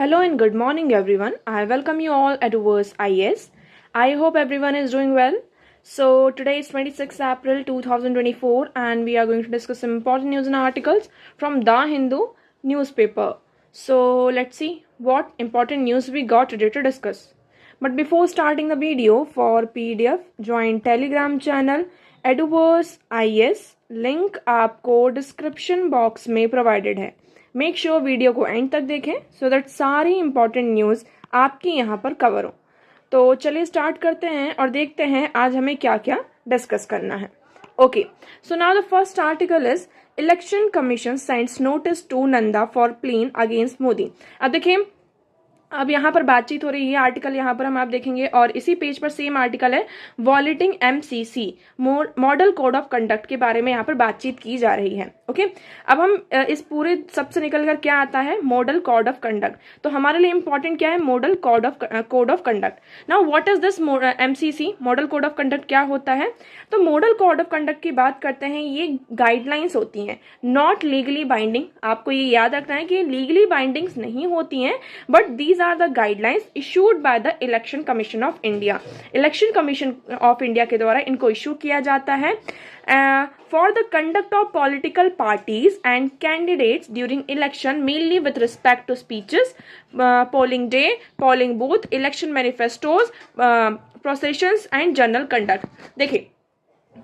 Hello and good morning, everyone. I welcome you all at Verse IS. I hope everyone is doing well. So, today is 26th April 2024, and we are going to discuss some important news and articles from The Hindu newspaper. So, let's see what important news we got today to discuss. But before starting the video, for PDF, join Telegram channel Eduverse IS. Link आपको description box में provided है. Make sure video को and तक देखें so that सारी important news आपकी यहाँ पर कवर हो. तो चलिए स्टार्ट करते हैं और देखते हैं आज हमें क्या क्या डिस्कस करना है. Okay, so now the first article is election commission sends notice to Nanda for plea against Modi. अब देखिए, अब यहाँ पर बातचीत हो रही है. आर्टिकल यहाँ पर हम आप देखेंगे और इसी पेज पर सेम आर्टिकल है. वॉलेटिंग MCC model code of conduct के बारे में यहाँ पर बातचीत की जा रही है. ओके, अब हम इस पूरे सबसे निकलकर क्या आता है, मॉडल कोड ऑफ कंडक्ट. तो हमारे लिए इंपॉर्टेंट क्या है, model code of conduct. Now what is this MCC model code of conduct, क्या होता है? तो मॉडल कोड ऑफ कंडक्ट की बात करते हैं. ये गाइडलाइंस होती हैं, नॉट लीगली बाइंडिंग. आपको ये याद रखना है कि लीगली बाइंडिंग्स नहीं होती हैं, but these are the guidelines issued by the election commission of India. Election commission of India के द्वारा इनको इशू किया जाता है. For the conduct of political parties and candidates during election, mainly with respect to speeches, polling day, polling booth, election manifestos, processions and general conduct. देखिए,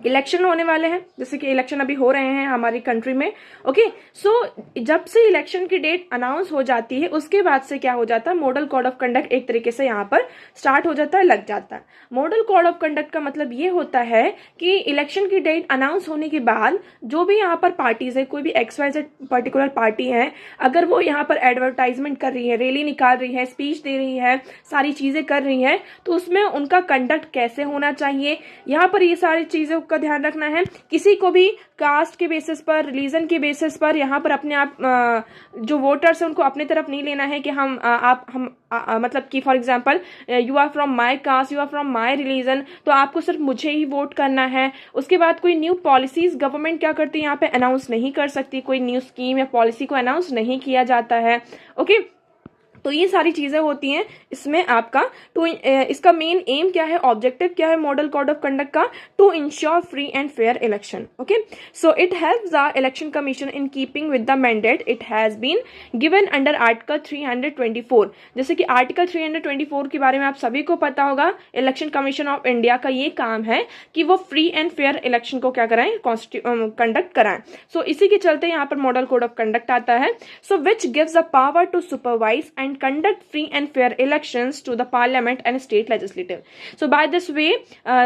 election होने वाले हैं, जैसे कि इलेक्शन अभी हो रहे हैं हमारी कंट्री में. ओके, सो जब से इलेक्शन की डेट अनाउंस हो जाती है उसके बाद से क्या हो जाता है, मॉडल कोड ऑफ कंडक्ट एक तरीके से यहाँ पर स्टार्ट हो जाता है, लग जाता है. मॉडल कोड ऑफ कंडक्ट का मतलब ये होता है कि इलेक्शन की डेट अनाउंस होने के बाद जो भी यहाँ पर पार्टीज है, कोई भी XYZ पर्टिकुलर पार्टी है, अगर वो यहाँ पर एडवर्टाइजमेंट कर रही है, रैली निकाल रही है, स्पीच दे रही है, सारी चीजें कर रही है, तो उसमें उनका कंडक्ट कैसे होना चाहिए, यहाँ पर ये सारी चीजें का ध्यान रखना है. किसी को भी कास्ट के बेसिस पर, रिलीजन के बेसिस पर यहाँ पर अपने आप जो वोटर्स हैं उनको अपने तरफ नहीं लेना है कि मतलब कि for example you are from my caste, you are from my religion, तो आपको सिर्फ मुझे ही वोट करना है. उसके बाद कोई न्यू पॉलिसीज गवर्नमेंट क्या करती है, यहाँ पे अनाउंस नहीं कर सकती. कोई न्यू स्कीम या पॉलिसी को अनाउंस नहीं किया जाता है. ओके, तो ये सारी चीजें होती हैं इसमें आपका. तो इसका मेन एम क्या है, ऑब्जेक्टिव क्या है मॉडल कोड ऑफ कंडक्ट का, to ensure free and fair election. Okay, so it helps the election commission in keeping with the mandate it has been given under article 324. जैसे कि article 324 के बारे में आप सभी को पता होगा. इलेक्शन कमीशन ऑफ इंडिया का ये काम है कि वो फ्री एंड फेयर इलेक्शन को क्या कराएं, कंडक्ट कराएं. सो इसी के चलते यहाँ पर मॉडल कोड ऑफ कंडक्ट आता है. So which gives the power to supervise and conduct free and fair elections to the parliament and state legislative. So by this way,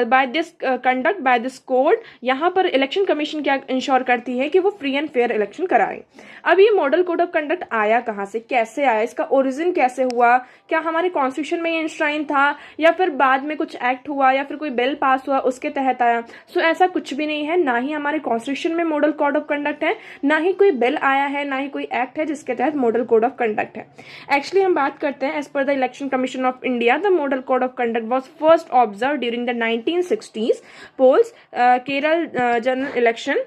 by this conduct, by this code, यहाँ पर election commission क्या ensure करती है कि वो free and fair election कराए. अब ये मॉडल कोड ऑफ कंडक्ट आया कहाँ से, कैसे आया, इसका ओरिजिन कैसे हुआ, क्या हमारे कॉन्स्टिट्यूशन में ये इंश्राइन था या फिर बाद में कुछ एक्ट हुआ या फिर कोई बिल पास हुआ उसके तहत आया? सो ऐसा कुछ भी नहीं है. ना ही हमारे कॉन्स्टिट्यूशन में मॉडल कोड ऑफ कंडक्ट है, ना ही कोई बिल आया है, ना ही कोई एक्ट है जिसके तहत मॉडल कोड ऑफ कंडक्ट है. एक्चुअली हम बात करते हैं, as per the election commission of India the model code of conduct was first observe during the 1960s polls, Kerala general election,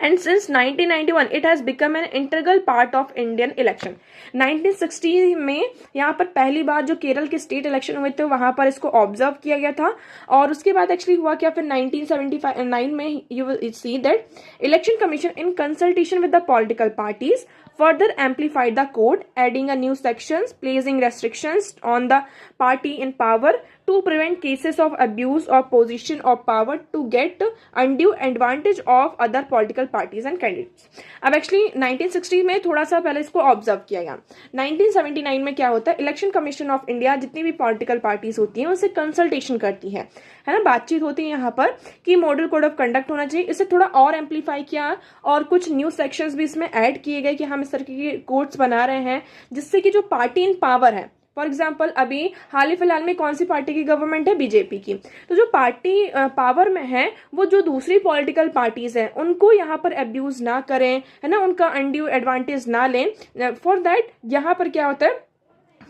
and since 1991 it has become an integral part of Indian election. 1960 में यहाँ पर पहली बार जो केरल के state election हुए थे वहां पर इसको ऑब्जर्व किया गया था. और उसके बाद एक्चुअली हुआ क्या, फिर 1979 में you will see that election commission in consultation with the political parties further amplified the code, adding a new sections, placing restrictions on the party in power to prevent cases of abuse of position of power to get undue advantage of other political parties and candidates. अब actually 1960 में थोड़ा सा पहले इसको observe किया गया. 1979 में क्या होता है, इलेक्शन कमीशन ऑफ इंडिया जितनी भी पॉलिटिकल पार्टीज होती हैं उनसे कंसल्टेशन करती है ना, बातचीत होती है यहाँ पर कि मॉडल कोड ऑफ कंडक्ट होना चाहिए. इसे थोड़ा और एम्पलीफाई किया और कुछ न्यू सेक्शंस भी इसमें ऐड किए गए कि हम इस तरह के कोड्स बना रहे हैं जिससे कि जो पार्टी इन पावर है, फॉर एग्जाम्पल अभी हाल ही फिलहाल में कौन सी पार्टी की गवर्नमेंट है, बीजेपी की, तो जो पार्टी पावर में है वो जो दूसरी पॉलिटिकल पार्टीज हैं उनको यहाँ पर अब्यूज ना करें, है ना, उनका अनड्यू एडवांटेज ना लें. फॉर दैट यहाँ पर क्या होता है,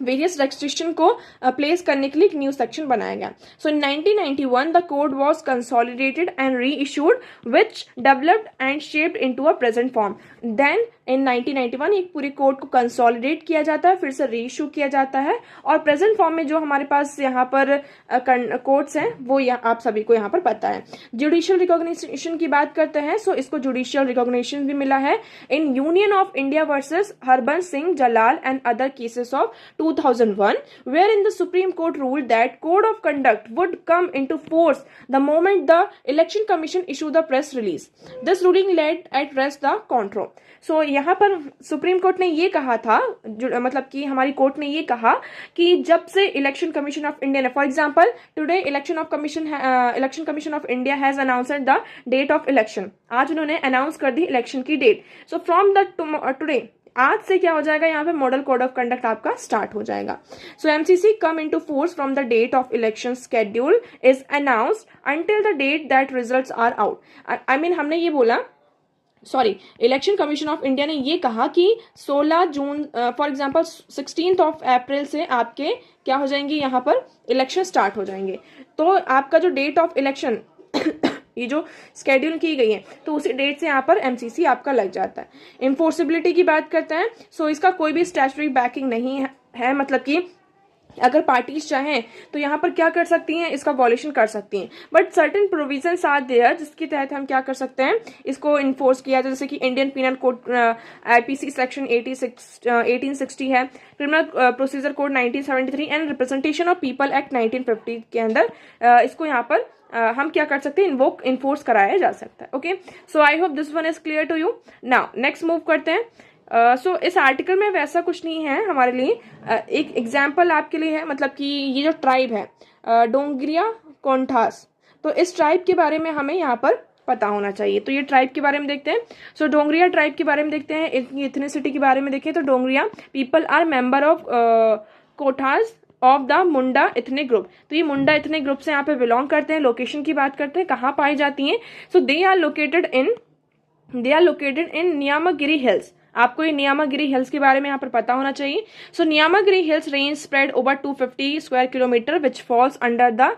वेरियस रेस्ट्रिक्शन को प्लेस करने के लिए एक न्यू सेक्शन बनाया गया. So in 1991 the code was consolidated and reissued which developed and shaped into a present form. Then in 1991 एक पूरी कोड को कंसोलिडेट किया जाता है, फिर से रीइश्यू किया जाता है, और प्रेजेंट फॉर्म में जो हमारे पास यहाँ पर कोड्स हैं वो आप सभी को यहाँ पर पता है। जुडिशियल रिकॉग्निशन की बात करते हैं, सो इसको जुडिशियल रिकॉग्निशन भी मिला है in Union of India versus Harbans Singh Jalal and other cases of 2001, wherein the Supreme Court ruled that code of conduct would come into force the moment the election Commission issue the press release. This ruling let at rest the controversy. So यहाँ पर supreme court ने ये कहा था, मतलब कि हमारी court ने ये कहा कि जब से इलेक्शन कमीशन ऑफ इंडिया ने, for example today Election commission of India has announced the date of election, आज उन्होंने अनाउंस कर दी इलेक्शन की date. So from the today, आज से क्या हो जाएगा, यहाँ पे मॉडल कोड ऑफ कंडक्ट आपका स्टार्ट हो जाएगा। So MCC come into force from the date of election schedule is announced until the date that results are out. I mean हमने ये बोला, sorry, election commission of India ने ये कहा कि 16 जून फॉर एग्जांपल 16 ऑफ अप्रैल से आपके क्या हो जाएंगे, यहाँ पर इलेक्शन स्टार्ट हो जाएंगे। तो आपका जो डेट ऑफ इलेक्शन ये जो स्केड्यूल की गई है, तो उसी डेट से यहाँ पर एमसीसी आपका लग जाता है। इन्फोर्सिबिलिटी की बात करते हैं, सो इसका कोई भी स्टैट्यूटरी बैकिंग नहीं है, मतलब कि अगर पार्टीज चाहें तो यहाँ पर क्या कर सकती हैं, इसका वॉल्यूशन कर सकती हैं, but certain provisions are there जिसके तहत हम क्या कर सकते हैं, इसको इन्फोर्स किया जाए, जैसे कि Indian penal code IPC section 1860 है, criminal procedure code 1973 and representation of people act 1950 के अंदर इसको यहाँ पर हम क्या कर सकते हैं, इन्फोर्स कराया जा सकता है। Okay, so I hope this one is clear to you. Now next move करते हैं। सो इस आर्टिकल में वैसा कुछ नहीं है हमारे लिए, एक एग्जाम्पल आपके लिए है, मतलब कि ये जो ट्राइब है डोंगरिया कोंठास, तो इस ट्राइब के बारे में हमें यहाँ पर पता होना चाहिए। तो ये ट्राइब के बारे में देखते हैं। सो डोंगरिया ट्राइब के बारे में देखते हैं, इथनिसिटी के बारे में देखें तो Dongria people are member of Kothas of the Munda ethnic group. तो ये मुंडा इथनिक ग्रुप से यहाँ पे बिलोंग करते हैं। लोकेशन की बात करते हैं, कहाँ पाई जाती हैं, so they are located in Niyamgiri hills. आपको ये नियामागिरी हिल्स के बारे में यहाँ पर पता होना चाहिए। So Niyamgiri hills range spread over 250 square kilometre which falls under the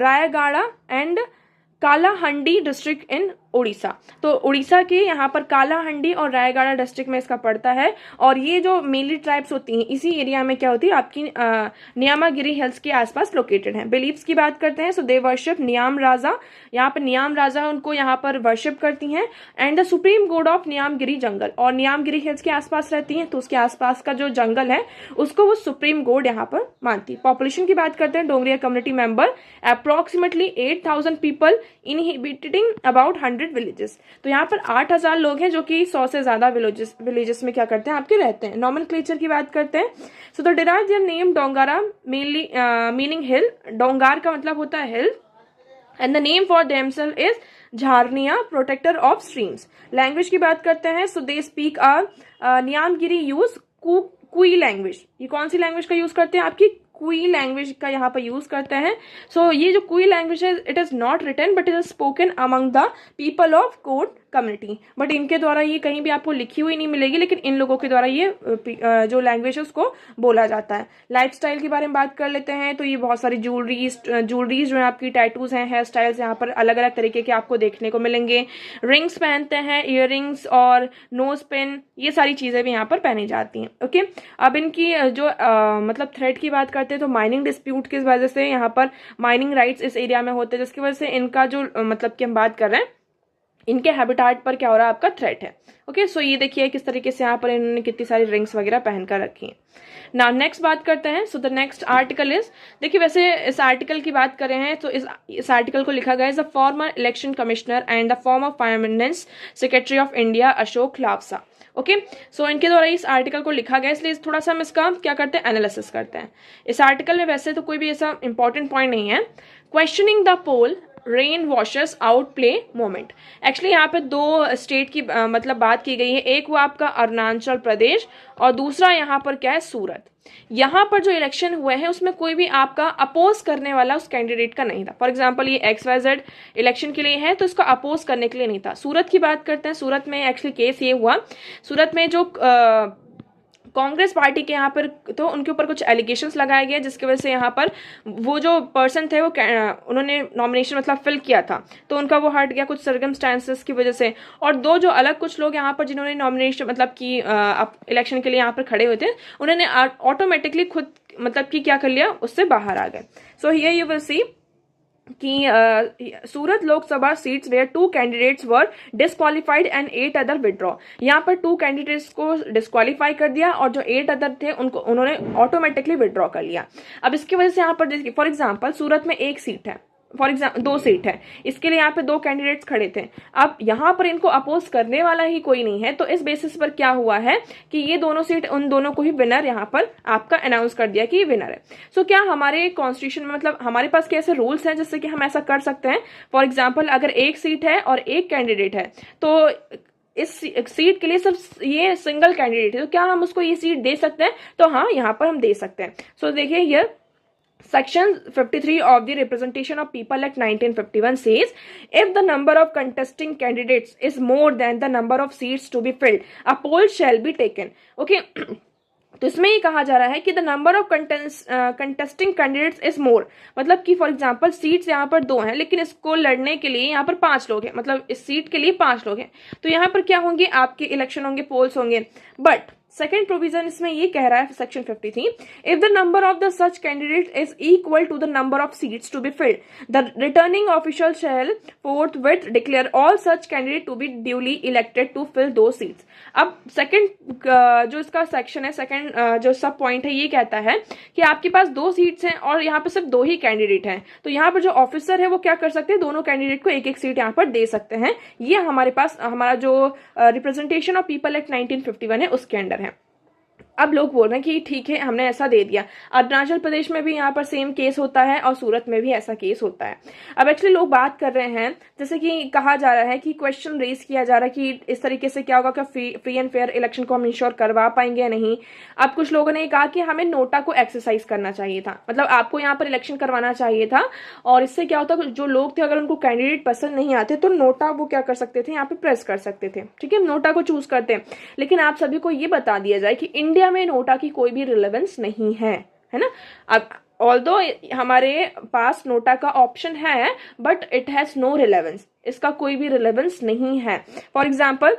Rayagada and Kalahandi district in Orissa. तो उड़ीसा के यहाँ पर कालाहंडी और रायगढ़ डिस्ट्रिक्ट में इसका पड़ता है, और ये जो मेनली ट्राइब्स होती हैं इसी एरिया में क्या होती है, आपकी नियामागिरी हिल्स के आसपास लोकेटेड है। बिलीव्स की बात करते हैं, सो दे वर्शिप नियाम राजा, यहाँ पर नियाम राजा उनको यहाँ पर वर्शिप करती हैं, and the supreme god of Niyamgiri जंगल, और नियामगिरी हिल्स के आसपास रहती हैं तो उसके आसपास का जो जंगल है उसको वो सुप्रीम गॉड यहाँ पर मानती है। पॉपुलेशन की बात करते हैं, Dongriya community member approximately 8,000 people inhibiting about 100 villages. तो यहाँ पर 8,000 लोग हैं जो कि 100 से ज्यादा विलेजेस में क्या करते हैं, आपके रहते हैं। नॉमेनक्लेचर की बात करते हैं, so the derive their name Dongara mainly meaning hill, डोंगार का मतलब होता है hill, and the name for themselves is Jharnia protector of streams. Language की बात करते हैं, so they speak Niyamgiri use Kui language. ये कौन सी लैंग्वेज का यूज करते हैं, आपकी कुई लैंग्वेज का यहाँ पर यूज करते हैं। सो ये जो कुई लैंग्वेज है, it is not written but it is spoken among the people of कोट कम्युनिटी, बट इनके द्वारा ये कहीं भी आपको लिखी हुई नहीं मिलेगी, लेकिन इन लोगों के द्वारा ये जो लैंग्वेज है उसको बोला जाता है। लाइफस्टाइल के बारे में बात कर लेते हैं, तो ये बहुत सारी ज्वेलरीज जो है आपकी, टैटूज हैं, हेयर स्टाइल्स यहाँ पर अलग अलग तरीके के आपको देखने को मिलेंगे। रिंग्स पहनते हैं, इयररिंग्स और नोज पिन, ये सारी चीजें भी यहाँ पर पहनी जाती हैं। ओके, अब इनकी जो मतलब थ्रेड की बात करते हैं, तो माइनिंग डिस्प्यूट की वजह से यहाँ पर माइनिंग राइट्स इस एरिया में होते हैं, जिसकी वजह से इनका जो मतलब कि हम बात कर रहे हैं, इनके हैबिटाट पर क्या हो रहा है, आपका थ्रेट है। ओके, सो ये देखिए किस तरीके से यहाँ पर इन्होंने कितनी सारी रिंग्स वगैरह पहनकर रखी हैं। नाउ नेक्स्ट बात करते हैं, so the next article is, देखिए वैसे इस आर्टिकल की बात कर रहे हैं तो इस आर्टिकल को लिखा गया है the former election commissioner and the former finance secretary of India Ashok Lavasa. Okay, so इनके द्वारा इस आर्टिकल को लिखा गया, इसलिए थोड़ा सा हम इसका क्या करते हैं, एनालिसिस करते हैं। इस आर्टिकल में वैसे तो कोई भी ऐसा इंपॉर्टेंट पॉइंट नहीं है। Questioning the poll rain washers out play moment. Actually यहाँ पे दो स्टेट की मतलब बात की गई है, एक वो आपका अरुणाचल प्रदेश और दूसरा यहाँ पर क्या है, सूरत। यहाँ पर जो इलेक्शन हुए हैं उसमें कोई भी आपका अपोज करने वाला उस कैंडिडेट का नहीं था। फॉर एग्जांपल ये XYZ इलेक्शन के लिए है तो इसको अपोज करने के लिए नहीं था। सूरत की बात करते हैं, सूरत में एक्चुअली केस ये हुआ, सूरत में जो कांग्रेस पार्टी के यहाँ पर तो उनके ऊपर कुछ एलिगेशंस लगाए गए, जिसकी वजह से यहाँ पर वो जो पर्सन थे वो उन्होंने नॉमिनेशन मतलब फिल किया था तो उनका वो हट गया कुछ सर्कमस्टांसेस की वजह से। और दो जो अलग कुछ लोग यहाँ पर जिन्होंने नॉमिनेशन मतलब कि इलेक्शन के लिए यहाँ पर खड़े हुए थे, उन्होंने ऑटोमेटिकली खुद मतलब कि क्या कर लिया, उससे बाहर आ गए। So here you will see कि Surat Lok Sabha seats where 2 candidates were disqualified and 8 other withdraw. यहाँ पर 2 कैंडिडेट्स को डिस्क्वालीफाई कर दिया और जो 8 अदर थे उनको उन्होंने ऑटोमेटिकली विड्रॉ कर लिया। अब इसकी वजह से यहाँ पर देखिए, फॉर एग्जाम्पल सूरत में 1 सीट है, फॉर एग्जाम्पल 2 सीट है, इसके लिए यहाँ पे 2 कैंडिडेट्स खड़े थे। अब यहाँ पर इनको अपोज करने वाला ही कोई नहीं है, तो इस बेसिस पर क्या हुआ है कि ये दोनों सीट उन दोनों को ही विनर यहाँ पर आपका अनाउंस कर दिया कि ये विनर है। सो क्या हमारे कॉन्स्टिट्यूशन में मतलब हमारे पास कैसे रूल्स हैं जिससे कि हम ऐसा कर सकते हैं? फॉर एग्जाम्पल अगर 1 सीट है और 1 कैंडिडेट है तो इस सीट के लिए सिर्फ ये सिंगल कैंडिडेट है, तो क्या हम उसको ये सीट दे सकते हैं? तो हाँ, यहाँ पर हम दे सकते हैं। सो देखिए ये Section 53 of the Representation of People Act 1951 says, if the number of contesting candidates is more than the number of seats to be filled, a poll shall be taken. Okay. तो इसमें ये कहा जा रहा है कि the number of contesting candidates is more, मतलब कि फॉर एग्जांपल सीट्स यहाँ पर 2 हैं लेकिन इसको लड़ने के लिए यहाँ पर 5 लोग हैं, मतलब इस सीट के लिए 5 लोग हैं, तो यहाँ पर क्या होंगे, आपके इलेक्शन होंगे, पोल्स होंगे। बट सेकेंड प्रोविजन इसमें ये कह रहा है section 53, if the number of the such candidate is equal to the number of seats to be filled, the returning official shall forthwith declare all such candidate to be duly elected to fill those seats. अब second जो इसका section है, second जो सब point है, ये कहता है कि आपके पास 2 सीट्स हैं और यहाँ पर सिर्फ 2 ही कैंडिडेट हैं, तो यहाँ पर जो ऑफिसर है वो क्या कर सकते हैं, दोनों कैंडिडेट को 1-1 सीट यहाँ पर दे सकते हैं। ये हमारे पास हमारा जो रिप्रेजेंटेशन ऑफ पीपल एक्ट 1951 है उसके अंडर है। अब लोग बोल रहे हैं कि ठीक है हमने ऐसा दे दिया, अरुणाचल प्रदेश में भी यहाँ पर सेम केस होता है और सूरत में भी ऐसा केस होता है। अब एक्चुअली लोग बात कर रहे हैं, जैसे कि कहा जा रहा है कि क्वेश्चन रेज किया जा रहा है कि इस तरीके से क्या होगा कि फ्री एंड फेयर इलेक्शन को हम इंश्योर करवा पाएंगे या नहीं। अब कुछ लोगों ने कहा कि हमें नोटा को एक्सरसाइज करना चाहिए था, मतलब आपको यहाँ पर इलेक्शन करवाना चाहिए था, और इससे क्या होता, जो लोग थे अगर उनको कैंडिडेट पसंद नहीं आते तो नोटा वो क्या कर सकते थे, यहाँ पे प्रेस कर सकते थे, ठीक है, नोटा को चूज करते। लेकिन आप सभी को ये बता दिया जाए कि इंडिया में नोटा की कोई भी रिलेवेंस नहीं है ना। अब ऑल्दो हमारे पास नोटा का ऑप्शन है but it has no relevance, इसका कोई भी रिलेवेंस नहीं है। फॉर एग्जाम्पल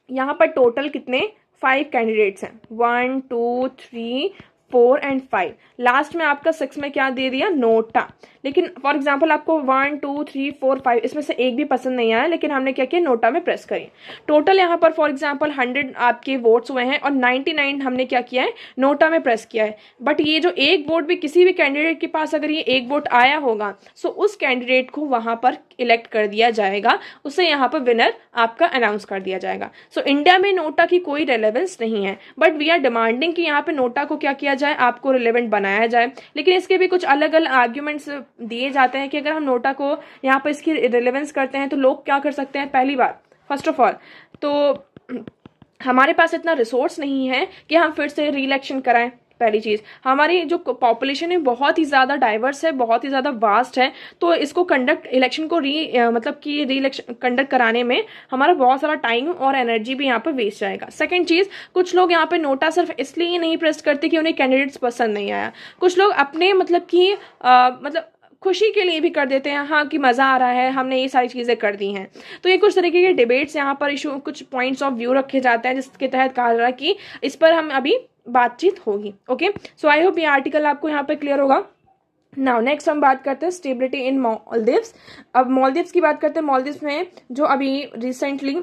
यहां पर टोटल कितने 5 कैंडिडेट्स हैं, 1 2 3 4 एंड 5, लास्ट में आपका 6 में क्या दे दिया, नोटा। लेकिन फॉर एग्जांपल आपको 1 2 3 4 5 इसमें से एक भी पसंद नहीं आया, लेकिन हमने क्या किया, नोटा में प्रेस करी। टोटल यहाँ पर फॉर एग्जांपल 100 आपके वोट्स हुए हैं और 99 हमने क्या किया है, नोटा में प्रेस किया है। बट ये जो एक वोट भी किसी भी कैंडिडेट के पास अगर ये एक वोट आया होगा सो उस कैंडिडेट को वहां पर इलेक्ट कर दिया जाएगा, उसे यहाँ पर विनर आपका अनाउंस कर दिया जाएगा। सो इंडिया में नोटा की कोई रेलेवेंस नहीं है, बट वी आर डिमांडिंग कि यहाँ पे नोटा को क्या किया जाए, आपको रिलेवेंट बनाया जाए। लेकिन इसके भी कुछ अलग अलग आर्ग्यूमेंट्स दिए जाते हैं कि अगर हम नोटा को यहाँ पर इसकी रिलेवेंस करते हैं तो लोग क्या कर सकते हैं, पहली बार फर्स्ट ऑफ ऑल तो हमारे पास इतना रिसोर्स नहीं है कि हम फिर से री इलेक्शन कराएं। पहली चीज, हमारी जो पॉपुलेशन है बहुत ही ज्यादा डाइवर्स है, बहुत ही ज्यादा वास्ट है, तो इसको कंडक्ट इलेक्शन को मतलब कि री इलेक्शन कंडक्ट कराने में हमारा बहुत सारा टाइम और एनर्जी भी यहाँ पर वेस्ट जाएगा। सेकंड चीज, कुछ लोग यहाँ पे नोटा सिर्फ इसलिए नहीं प्रेस करते कि उन्हें कैंडिडेट्स पसंद नहीं आया, कुछ लोग अपने मतलब कि मतलब खुशी के लिए भी कर देते हैं, हाँ कि मजा आ रहा है हमने ये सारी चीजें कर दी हैं। तो ये कुछ तरीके के डिबेट्स यहाँ पर इशू, कुछ पॉइंट्स ऑफ व्यू रखे जाते हैं जिसके तहत कहा जा रहा है कि इस पर हम अभी बातचीत होगी। ओके, सो आई होप ये आर्टिकल आपको यहाँ पे क्लियर होगा। नाउ नेक्स्ट हम बात करते हैं स्टेबिलिटी इन मालदीव्स। अब मालदीव्स की बात करते हैं। मालदीव्स में जो अभी रिसेंटली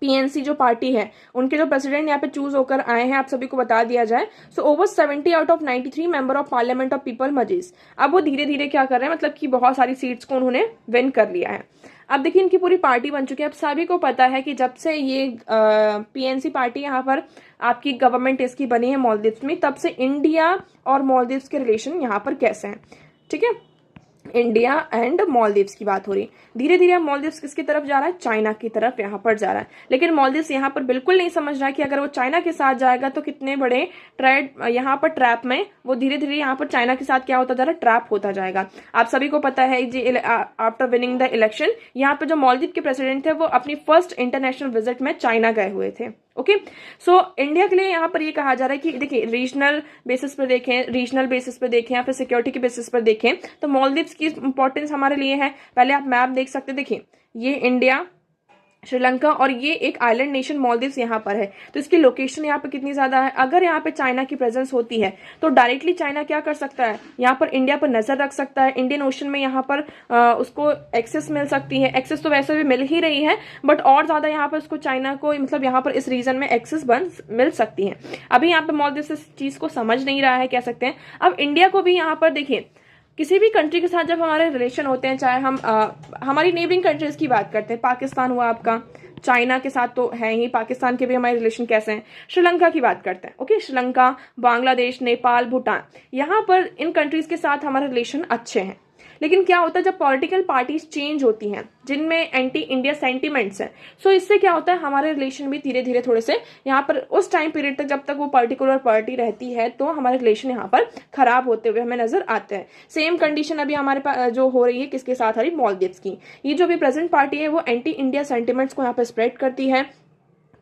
पीएनसी जो पार्टी है उनके जो प्रेसिडेंट यहाँ पे चूज होकर आए हैं, आप सभी को बता दिया जाए। So over 70 out of 93 member of parliament of people मजीज, अब वो धीरे धीरे क्या कर रहे हैं, मतलब कि बहुत सारी सीट्स को उन्होंने विन कर लिया है। अब देखिए इनकी पूरी पार्टी बन चुकी है। अब सभी को पता है कि जब से ये पीएनसी पार्टी यहाँ पर आपकी गवर्नमेंट इसकी बनी है मालदीव्स में, तब से इंडिया और मालदीव्स के रिलेशन यहाँ पर कैसे हैं, ठीक है, इंडिया एंड मालदीव्स की बात हो रही। धीरे धीरे अब मालदीव्स किसकी तरफ जा रहा है, चाइना की तरफ यहाँ पर जा रहा है। लेकिन मालदीव्स यहाँ पर बिल्कुल नहीं समझ रहा है कि अगर वो चाइना के साथ जाएगा तो कितने बड़े यहाँ पर ट्रैप में वो धीरे धीरे यहाँ पर चाइना के साथ क्या होता जा रहा है, ट्रैप होता जाएगा। आप सभी को पता है जी, आफ्टर विनिंग द इलेक्शन यहाँ पर जो मालदीव के प्रेसिडेंट थे वो अपनी फर्स्ट इंटरनेशनल विजिट में चाइना गए हुए थे। ओके। सो इंडिया के लिए यहाँ पर ये कहा जा रहा है कि देखिए रीजनल बेसिस पर देखें या फिर सिक्योरिटी के बेसिस पर देखें तो मालदीव्स की इंपॉर्टेंस हमारे लिए है। पहले आप मैप देख सकते हैं, देखिए ये इंडिया, श्रीलंका और ये एक आइलैंड नेशन मालदीव्स यहाँ पर है। तो इसकी लोकेशन यहाँ पे कितनी ज्यादा है। अगर यहाँ पे चाइना की प्रेजेंस होती है तो डायरेक्टली चाइना क्या कर सकता है, यहाँ पर इंडिया पर नजर रख सकता है। इंडियन ओशन में यहाँ पर उसको एक्सेस मिल सकती है। एक्सेस तो वैसे भी मिल ही रही है, बट और ज्यादा यहाँ पर उसको चाइना को मतलब यहाँ पर इस रीजन में एक्सेस मिल सकती है। अभी यहाँ पे मालदीव्स इस चीज को समझ नहीं रहा है, कह सकते हैं। अब इंडिया को भी यहाँ पर देखिए, किसी भी कंट्री के साथ जब हमारे रिलेशन होते हैं, चाहे हम हमारी नेबरिंग कंट्रीज की बात करते हैं, पाकिस्तान हुआ आपका, चाइना के साथ तो है ही, पाकिस्तान के भी हमारे रिलेशन कैसे हैं। श्रीलंका की बात करते हैं, ओके, श्रीलंका, बांग्लादेश, नेपाल, भूटान, यहाँ पर इन कंट्रीज के साथ हमारे रिलेशन अच्छे हैं। लेकिन क्या होता है जब पॉलिटिकल पार्टीज चेंज होती हैं जिनमें एंटी इंडिया सेंटिमेंट्स हैं, सो इससे क्या होता है हमारे रिलेशन भी धीरे धीरे थोड़े से यहाँ पर उस टाइम पीरियड तक जब तक वो पर्टिकुलर पार्टी रहती है तो हमारे रिलेशन यहाँ पर खराब होते हुए हमें नजर आते हैं। सेम कंडीशन अभी हमारे पास जो हो रही है किसके साथ आ रही, मालदीव्स की। ये जो अभी प्रेजेंट पार्टी है वो एंटी इंडिया सेंटिमेंट्स को यहाँ पर स्प्रेड करती है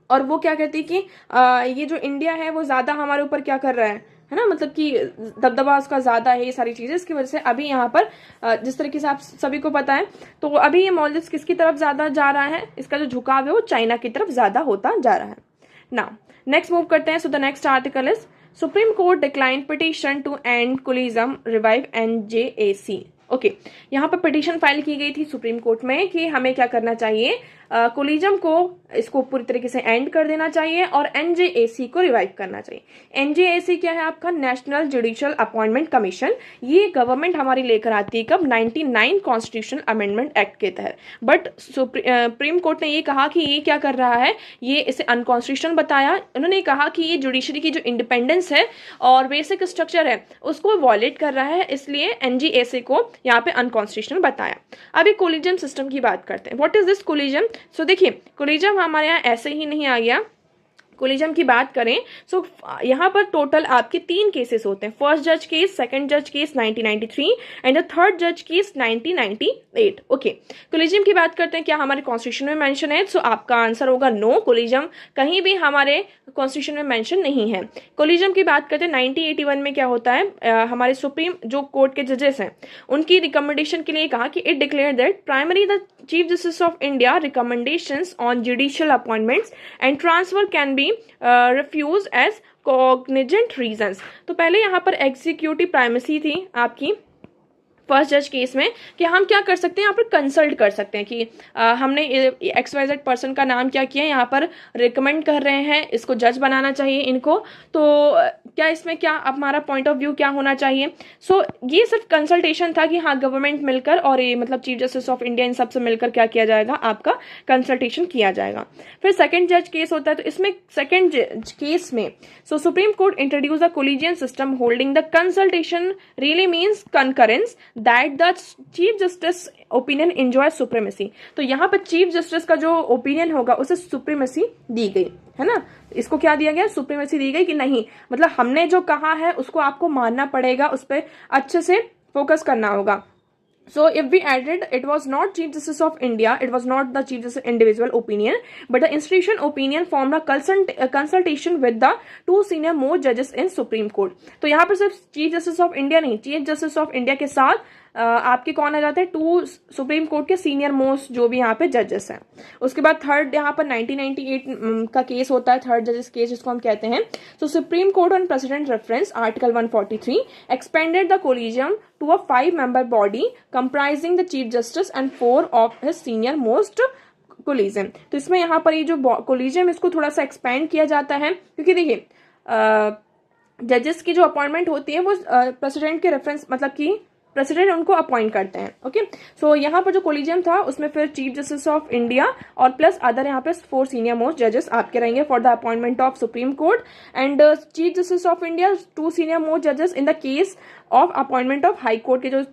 और वो क्या कहती है कि ये जो इंडिया है वो ज्यादा हमारे ऊपर क्या कर रहा है ना, मतलब कि दबदबा उसका ज्यादा है, ये सारी चीजें। इसकी वजह से अभी यहाँ पर जिस तरीके से आप सभी को पता है तो अभी ये मालदीव्स किसकी तरफ ज्यादा जा रहा है, इसका जो झुकाव है वो चाइना की तरफ ज्यादा होता जा रहा है। नाउ नेक्स्ट मूव करते हैं। So the next article is supreme court decline petition to end collegium revive NJAC। Okay, यहाँ पर पिटिशन फाइल की गई थी सुप्रीम कोर्ट में कि हमें क्या करना चाहिए, कोलिज्म को इसको पूरी तरीके से एंड कर देना चाहिए और NJAC को रिवाइव करना चाहिए। NJAC क्या है आपका, नेशनल जुडिशियल अपॉइंटमेंट कमीशन। ये गवर्नमेंट हमारी लेकर आती है कब, 99 कॉन्स्टिट्यूशनल अमेंडमेंट एक्ट के तहत। बट सुप्रीम कोर्ट ने ये कहा कि ये क्या कर रहा है, ये इसे अनकॉन्स्टिट्यूशनल बताया। उन्होंने कहा कि ये जुडिशरी की जो इंडिपेंडेंस है और बेसिक स्ट्रक्चर है उसको वॉयलेट कर रहा है, इसलिए NJAC को यहाँ पे अनकॉन्स्टिट्यूशनल बताया। अभी कोलिज्म सिस्टम की बात करते हैं। What is this collegium. सो देखिए कोलिज्म हमारे यहाँ ऐसे ही नहीं आ गया। कोलिज्म की बात करें सो यहाँ पर टोटल आपके 3 केसेस होते हैं, फर्स्ट जज केस, सेकंड जज केस 1993 एंड द थर्ड जज केस 1998। ओके, कोलिज्म की बात करते हैं, क्या हमारे कॉन्स्टिट्यूशन में मेंशन है, सो आपका आंसर होगा नो, कोलिज्म कहीं भी हमारे कॉन्स्टिट्यूशन में मेंशन नहीं है। कोलिज्म की बात करते हैं 1981 में क्या होता है, हमारे सुप्रीम जो कोर्ट के जजेस हैं उनकी रिकमेंडेशन के लिए कहा कि it declare that primary the chief justice of India recommendations on judicial appointments and transfer can be refuse as cognizant reasons. तो पहले यहाँ पर एग्जीक्यूटिव प्राइमेसी थी आपकी फर्स्ट जज केस में कि हम क्या कर सकते हैं, यहाँ पर कंसल्ट कर सकते हैं कि हमने XYZ पर्सन का नाम क्या किया, यहाँ पर रिकमेंड कर रहे हैं इसको जज बनाना चाहिए इनको, तो क्या इसमें क्या हमारा पॉइंट ऑफ व्यू क्या होना चाहिए। सो ये सिर्फ कंसल्टेशन था कि हाँ गवर्नमेंट मिलकर और ये मतलब chief justice of India in सबसे मिलकर क्या किया जाएगा, आपका कंसल्टेशन किया जाएगा। फिर सेकेंड जज केस होता है, तो इसमें सेकेंड जज केस में so supreme court introduce the collegium system holding the consultation really means concurrence that the chief justice opinion enjoy supremacy. तो यहाँ पर चीफ जस्टिस का जो ओपिनियन होगा उसे सुप्रीमेसी दी गई है ना, इसको क्या दिया गया, सुप्रीमेसी दी गई कि नहीं, मतलब हमने जो कहा है उसको आपको मानना पड़ेगा, उस पर अच्छे से फोकस करना होगा। So if we added, it was not Chief Justice of India, it was not the Chief Justice individual opinion, but the institution opinion formed a consultation with the 2 senior most judges in Supreme Court. तो यहाँ पर सिर्फ Chief Justice of India नहीं, Chief Justice of India के साथ आपके कौन आ जाते हैं, 2 सुप्रीम कोर्ट के सीनियर मोस्ट जो भी यहाँ पे जजेस हैं। उसके बाद थर्ड यहाँ पर 1998 का केस होता है, थर्ड जजेस केस जिसको हम कहते हैं। तो supreme court on president reference article 143 expanded the collegium to a 5-member body comprising the chief justice and 4 of his senior most collegium. तो इसमें यहाँ पर ये जो कोलिजियम इसको थोड़ा सा एक्सपेंड किया जाता है, क्योंकि देखिए जजेस की जो अपॉइंटमेंट होती है वो प्रेसिडेंट के रेफरेंस मतलब कि प्रेसिडेंट उनको अपॉइंट करते हैं। ओके, सो यहाँ पर जो कोलिजियम था उसमें फिर चीफ जस्टिस ऑफ इंडिया और प्लस अदर यहाँ पे 4 सीनियर मोस्ट जजेस आपके रहेंगे for the appointment of supreme court and chief justice of India 2 senior most जजेस in the case of appointment of high court के जो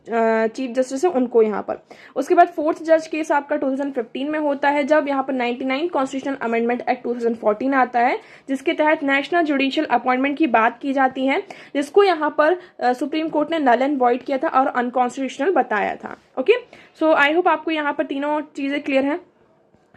चीफ जस्टिस है उनको यहाँ पर। उसके बाद 4th जज केस आपका 2015 में होता है, जब यहाँ पर 99 कॉन्स्टिट्यूशनल अमेंडमेंट एक्ट 2014 आता है, जिसके तहत नेशनल जुडिशियल अपॉइंटमेंट की बात की जाती है, जिसको यहाँ पर सुप्रीम कोर्ट ने नल एंड वॉइड किया था और अनकॉन्स्टिट्यूशनल बताया था। ओके, सो आई होप आपको यहाँ पर तीनों चीजें क्लियर हैं।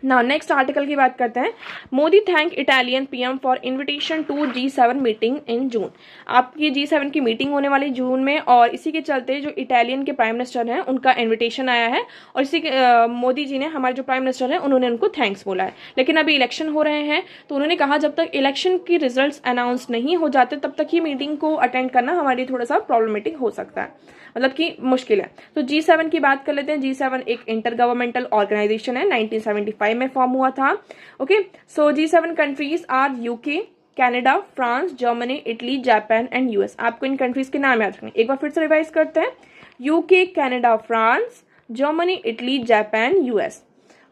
नाउ नेक्स्ट आर्टिकल की बात करते हैं। Modi thank Italian PM for invitation to G7 meeting in June. आपकी G7 की मीटिंग होने वाली जून में, और इसी के चलते जो इटालियन के प्राइम मिनिस्टर हैं उनका इनविटेशन आया है, और इसी के मोदी जी ने, हमारे जो प्राइम मिनिस्टर हैं, उन्होंने उनको थैंक्स बोला है। लेकिन अभी इलेक्शन हो रहे हैं, तो उन्होंने कहा जब तक इलेक्शन की रिजल्ट अनाउंस नहीं हो जाते तब तक ही मीटिंग को अटेंड करना हमारे लिए थोड़ा सा प्रॉब्लमेटिक हो सकता है, मतलब कि मुश्किल है। तो G7 की बात कर लेते हैं। G7 एक इंटर गवर्नमेंटल ऑर्गेनाइजेशन है, 1975 में फॉर्म हुआ था। Okay, so G7 countries are UK, Canada, France, Germany, Italy, Japan and US. आपको इन कंट्रीज के नाम याद रखने, एक बार फिर से रिवाइज करते हैं। UK, Canada, France, Germany, Italy, Japan, US.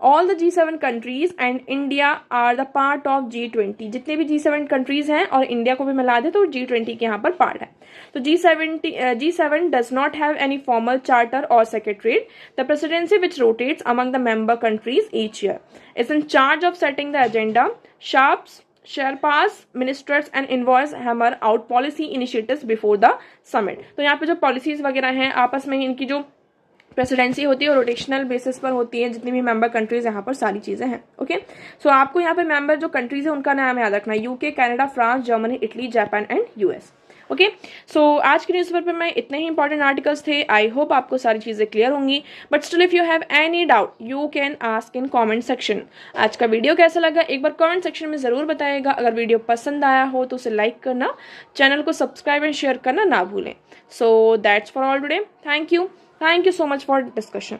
All the G7 countries and India are the part of G20। जितने भी G7 कंट्रीज हैं और इंडिया को भी मिला दे तो G20 के यहाँ पर पार्ट है। तो G7 does not have any formal charter or secretariat. The presidency, which rotates among the member countries each year, is in charge of setting the agenda. Sherpas, ministers and envoys hammer out policy initiatives before the summit. तो यहाँ पे जो policies वगैरह हैं आपस में इनकी जो प्रेसिडेंसी होती है और रोटेशनल बेसिस पर होती है, जितनी भी मेंबर कंट्रीज यहाँ पर सारी चीजें हैं। ओके, सो आपको यहाँ पे मेंबर जो कंट्रीज है उनका नाम याद रखना है, UK, Canada, France, Germany, Italy, Japan and US. Okay, so आज के न्यूज़पेपर में इतने ही इंपॉर्टेंट आर्टिकल्स थे। आई होप आपको सारी चीजें क्लियर होंगी, but still if you have any doubt you can ask in comment section. आज का वीडियो कैसा लगा एक बार कॉमेंट सेक्शन में जरूर बताइएगा। अगर वीडियो पसंद आया हो तो उसे लाइक करना, चैनल को सब्सक्राइब एंड शेयर करना ना भूलें। So that's for all today. Thank you so much for discussion.